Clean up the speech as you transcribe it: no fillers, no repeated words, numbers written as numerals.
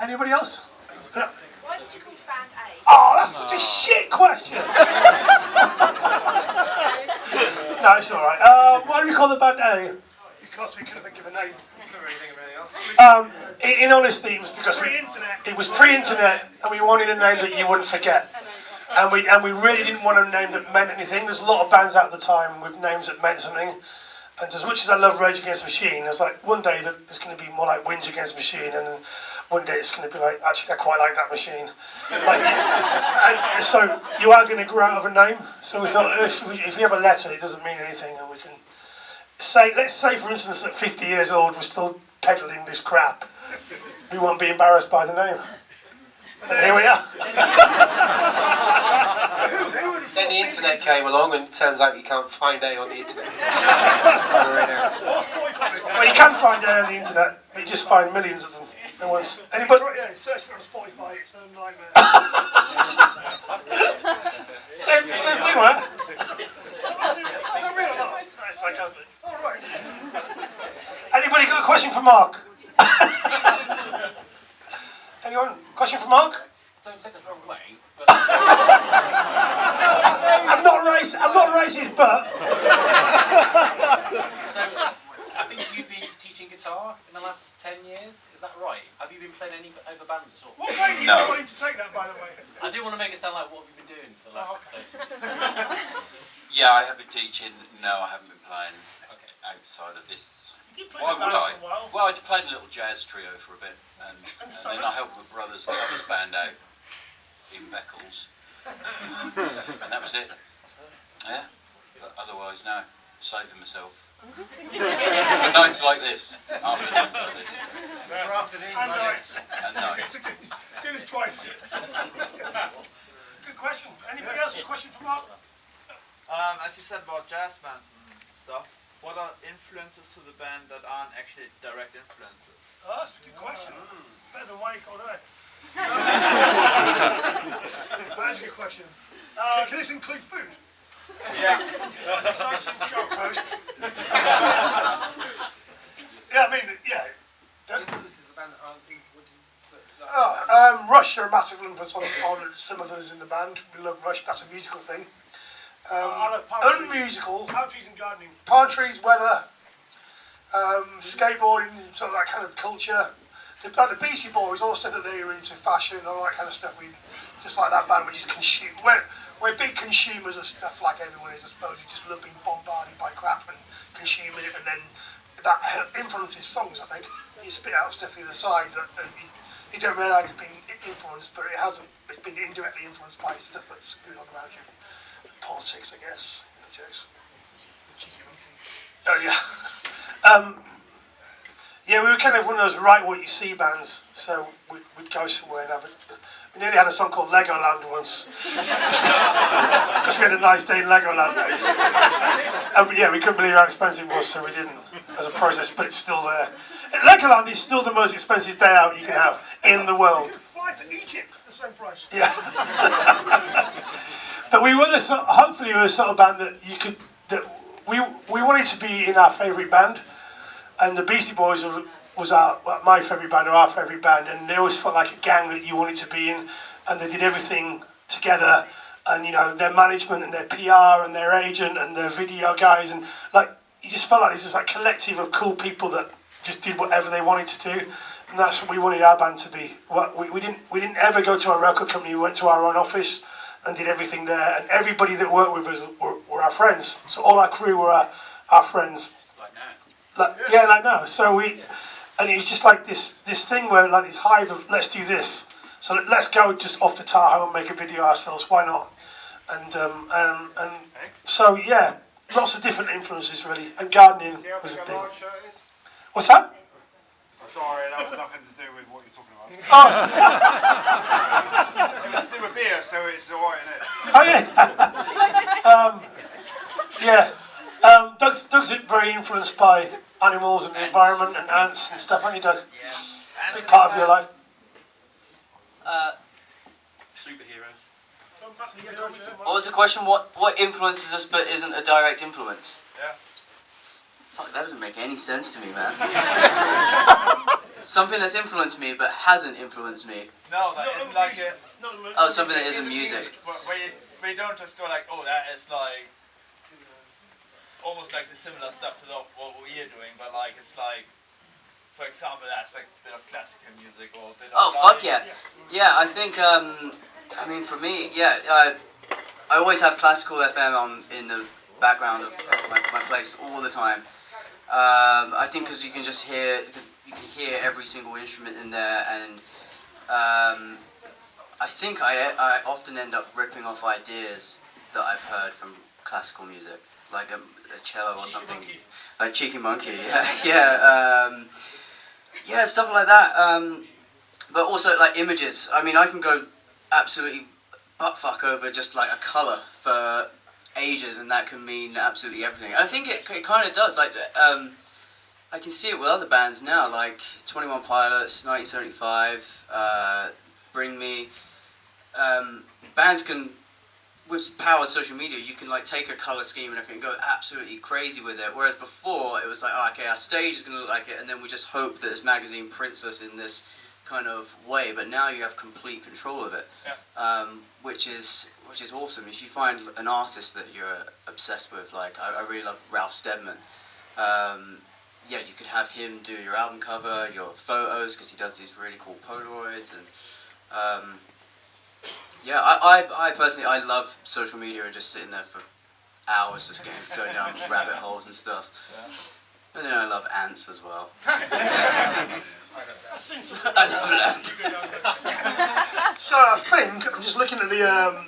Anybody else? Why did you call band A? Oh, that's such a shit question. No, it's all right. Why do we call the band A? Because we couldn't think of a name. Couldn't really think of anything else. In honesty, it was because Pre-internet. it was pre-internet, and we wanted a name that you wouldn't forget. And we really didn't want a name that meant anything. There's a lot of bands at the time with names that meant something. And as much as I love Rage Against the Machine, I was like, one day that it's going to be more like Wins Against the Machine, and then one day it's going to be like, actually, I quite like that machine. Like, and so you are going to grow out of a name. So we thought, if we have a letter, it doesn't mean anything, and we can say, let's say, for instance, at 50 years old, we're still peddling this crap. We won't be embarrassed by the name. And here we are. Then the internet came along, and it turns out you can't find A on the internet. Well, you can find A on the internet, but you just find millions of them. No one's. Anybody? Yeah, search for it on Spotify, it's a nightmare. Same thing, right? Is that real or not? It's sarcastic. All right. Anybody got a question for Mark? Anyone? Question for Mark? Don't take this wrong way, but I'm not racist, but. so I think you've been teaching guitar in the last 10 years. Is that right? Have you been playing any other bands at all? What made you wanting to take that, by the way? I do want to make it sound like what have you been doing for the last 30 Yeah, I have been teaching. No, I haven't been playing outside of this. You did play Why the would band I? for a while. Well, I played a little jazz trio for a bit, and then I helped my brother's covers band out in Beccles, and that was it. Yeah, but otherwise, no, saving myself. For nights like this, afternoons like this, And nights. and nights. Do this twice. Good question. Anybody else? A question for Mark? As you said about jazz bands and stuff, what are influences to the band that aren't actually direct influences? Oh, that's a good question. Better than why you called it. That's a good question. Can this include food? Yeah. Toast. Yeah, I mean, yeah. Influences the band that aren't. Rush are a massive influence on some of us in the band. We love Rush, that's a musical thing. I love palm trees. Unmusical. Palm trees and gardening. Palm trees, weather, skateboarding, sort of that kind of culture. The Beastie Boys, all the stuff that they were into, fashion, all that kind of stuff. We just like that band. We just consume. We're big consumers of stuff, like everyone is. I suppose we just love being bombarded by crap and consuming it, and then that influences songs. I think you spit out stuff the other side that you don't realise it's been influenced, but it hasn't. It's been indirectly influenced by stuff that's going on around you. Politics, I guess. Jokes. Oh yeah. Yeah, we were kind of one of those write what you see bands. So we'd go somewhere and have it. We nearly had a song called Legoland once. Because we had a nice day in Legoland. And yeah, we couldn't believe how expensive it was, so we didn't as a process, but it's still there. Legoland is still the most expensive day out you can have in the world. You could fly to Egypt for the same price. Yeah. But we were hopefully we were the sort of band that we wanted to be in our favourite band, and the Beastie Boys was my favourite band or our favourite band, and they always felt like a gang that you wanted to be in, and they did everything together, and you know their management and their PR and their agent and their video guys, and like you just felt like this like collective of cool people that just did whatever they wanted to do, and that's what we wanted our band to be. We didn't ever go to a record company. We went to our own office and did everything there, and everybody that worked with us were our friends. So all our crew were our friends. Like now. Like now. So and it was just like this thing where like this hive of let's do this. So let's go just off the Tahoe and make a video ourselves. Why not? And so yeah, lots of different influences really. And gardening was a big. What's that? Sorry, that was nothing to do with what you're talking about. Oh, It was to do with beer, so it's alright, innit? yeah. Doug's very influenced by animals and the environment and ants and stuff, aren't you, Doug? Yeah. Big part of your life. Superheroes. What was the question? What influences us but isn't a direct influence? Yeah. Fuck, that doesn't make any sense to me, man. Something that's influenced me but hasn't influenced me. No, that isn't like a. Oh, something that isn't music. Where you don't just go like, oh, that is like almost like the similar stuff to what we're doing, but like it's like, for example, that's like a bit of classical music or a bit of. Oh, fuck yeah. Yeah, I think, I mean, for me, yeah, I always have classical FM on in the background of my place all the time. I think because you can just hear, you can hear every single instrument in there, and I think I often end up ripping off ideas that I've heard from classical music, like a cello or something, like Cheeky Monkey, yeah, stuff like that. But also like images. I mean, I can go absolutely buttfuck over just like a colour for ages, and that can mean absolutely everything. I think it kind of does. Like, I can see it with other bands now, like 21 Pilots, 1975, Bring Me. Bands can, with the power of social media, you can like take a colour scheme and everything and go absolutely crazy with it. Whereas before, it was like, oh, okay, our stage is going to look like it, and then we just hope that this magazine prints us in this kind of way. But now you have complete control of it, which is awesome. If you find an artist that you're obsessed with, like I really love Ralph Steadman. Yeah, you could have him do your album cover, your photos, because he does these really cool Polaroids, and yeah, I personally, I love social media and just sitting there for hours, just going down rabbit holes and stuff. And then I love ants as well. So I think I'm just looking at the